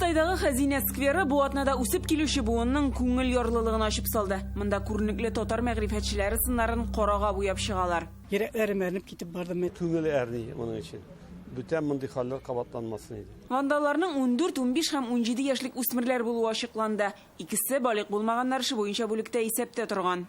Кытайдагы Хазина скверы бу атнада үсеп килүче буынның күңел ярлылыгын ачып салды. Монда күренекле татар мәгърифәтчеләре сыннарын карага буяп чыгалар. Йөрәкләрем әрнеп китеп бардым. Күңел әрни моның өчен. Бүтән мондый хәлләр кабатланмасын иде. Вандаларның 14, 15 һәм 17 яшьлек үсмерләр булуы ачыкланды. Икесе балык булмаганнар эше буенча бүлектә исәптә торган.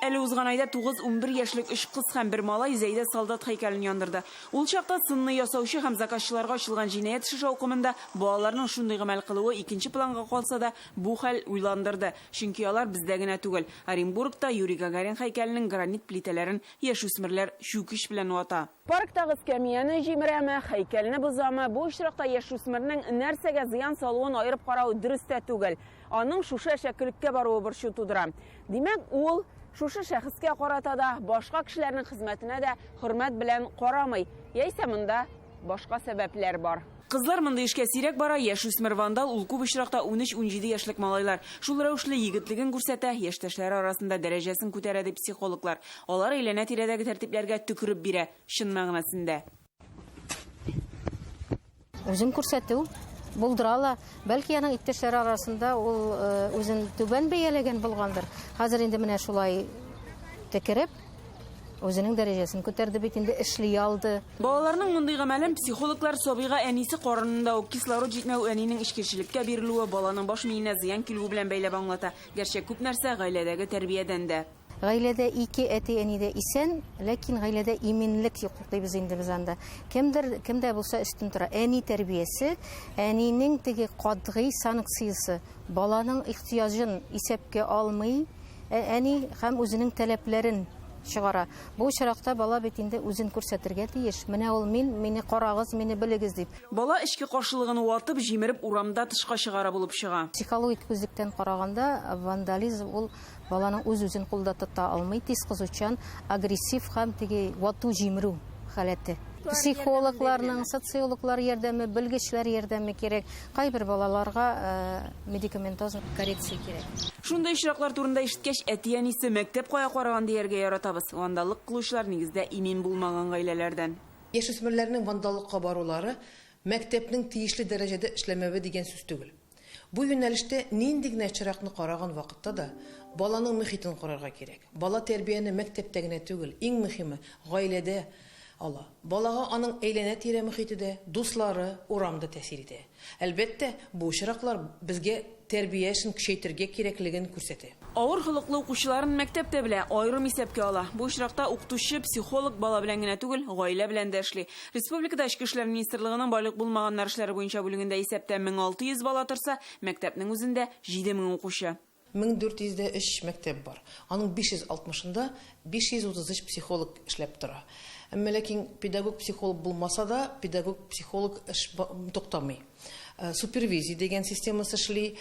Әле узган айда 9-11 яшьлек 3 кыз һәм 1 малай Зәйдә солдат һәйкәлен яндырды. Ул чакта сынны ясаучы һәм заказчыларга ачылган җинаять эше шаукымында балаларның шундый гамәл кылуы икенче планга калса да, бу хәл уйландырды. Чөнки алар бездә генә түгел. Оренбургта Юрий Гагарин һәйкәленең гранит плитәләрен яшүсмерләр чүкиш белән вата. Парктагы скамьяны җимерәме, һәйкәлне бозамы, бу очракта яшүсмернең нәрсәгә зыян салуын аерып карау дөрес тә түгел. Аның шушы шәкелеккә баруы борчу тудыра. Димәк, ул шушы шәхескә карата да, башка кешеләрнең хезмәтенә дә хөрмәт белән карамый. Яисә монда башка сәбәпләр бар. Кызлар монда эшкә сирәк бара, яшүсмер вандал ул күп очракта 13-17 яшьлек малайлар. Шул рәвешле егетлеген күрсәтә, яшьтәшләре арасында дәрәҗәсен күтәрә дип психологлар. Алар әйләнә-тирәдәге тәртипләргә төкереп бирә, чын мәгънәсендә. Үзен күрсәтү булдырала. Бәлки аның иптәшләре арасында ул үзен түбән бәяләгән булгандыр. Хәзер инде менә шулай текереп, үзенең дәрәҗәсен күтәрде бит, инде эшли алды. Балаларның мондый гамәлен психологлар сабыйга әнисе карынында ук кислород җитмәү әнинең эчкечелеккә бирелүе, баланың баш миенә зыян килүе белән бәйләп аңлата. Гәрчә күп нәрсә гаиләдәге тәрбиядән дә. Гаиләдә ике әти-әнидә исән, ләкин гаиләдә иминлек юк дибез инде без анда. Кемдә булса өстен тора. Әни тәрбиясе, әнинең теге катгый санкциясе, баланың ихтияҗын исәпкә алмый, әни һәм үзенең таләпләрен чыгара. Бу очракта бала бит инде үзен күрсәтергә тиеш. Менә ул мине карагыз, мине белегез дип. Бала эчке каршылыгын ватып, җимереп, урамда тышка чыгара булып чыга. Психологик күзлектән караганда вандализм ул баланың үз-үзен кулда тота алмый, тиз кызучан, агрессив һәм теге вату җимерү халәте. Психологларның, социологлар ярдәме, белгечләр ярдәме кирәк. Кайбер балаларга медикаментоз коррекция кирәк. Шундай очраклар турында ишеткәч, әти-әнисе мәктәп кая караган дияргә яратабыз. Вандаллык кылучылар нигездә имин булмаган гаиләләрдән. Яшүсмерләрнең вандаллыкка барулары мәктәпнең тиешле дәрәҗәдә эшләмәве дигән сүз түгел. Бу юнәлештә нинди генә очракны караган вакытта да баланың мөхитен карарга кирәк. Бала тәрбияне мәктәптә генә түгел, иң мөһиме гаиләдә ала. Балага аның әйләнә-тирә мөхите, дуслары, урамда тәэсир итә. Әлбәттә, бу очраклар безгә тәрбия эшен көчәйтергә кирәклеген күрсәтә. Авыр холыклы укучыларын мәктәптә белә, аерым исәпкә ала. Бу очракта укытучы, психолог бала белән генә түгел, гаилә белән дә эшли. Республикада Эчке эшләр министрлыгының байлык булмаганнар эшләре буенча бүлегендә исәптә 1600 бала торса, мәктәпнең үзендә 7000 укучы. 1403 мәктәп бар. Аның 560-ында 533 психолог эшләп тора. Әмма ләкин педагог-психолог булмаса да, педагог-психолог эш туктамый. Супервизия дигән системасы эшли,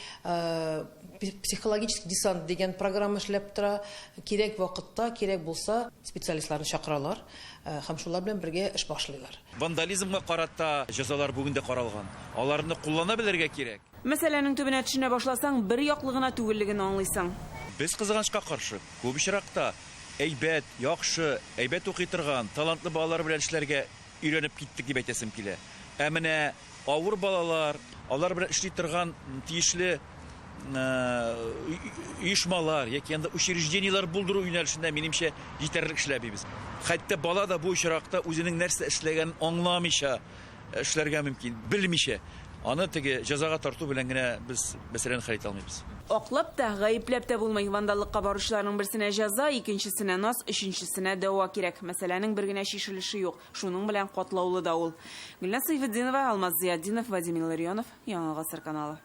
психологический десант дигән программа эшләп тора. Кирәк вакытта, кирәк булса, специалистларны чакыралар һәм шулар белән бергә эш башлыйлар. Вандализмга карата җәзалар бүген дә каралган. Аларны куллана белергә кирәк. Мәсьәләнең төбенә төшенә башласаң, бер яклыгына түгеллеген аңлыйсың. Без кызганычка каршы, күп очракта әйбәт, яхшы, әйбәт укый торган, талантлы балалар белән эшләргә өйрәнеп киттек дип әйтәсем килә. Ә менә авыр балалар, алар белән эшли торган тиешле оешмалар яки учреждениелар булдыру юнәлешендә минемчә җитәрлек эшләбибез. Хәтта бала да бу очракта үзенең нәрсә эшләгәнен аңламыйча эшләргә мөмкин, белмичә. Аны теге җәзага тарту белән генә без мәсьәләне хәл итә алмыйбыз. Аклап та, гаепләп тә булмый. Вандаллыкка баручыларның берсенә җәза, икенчесенә нас, өченчесенә дәва кирәк. Мәсьәләнең бер генә чишелеше юк. Шуның белән катлаулы да ул. Гөлназ Сайфетдинова, Алмаз Зиятдинов, Вадим Илларионов, Яңа Гасыр каналы.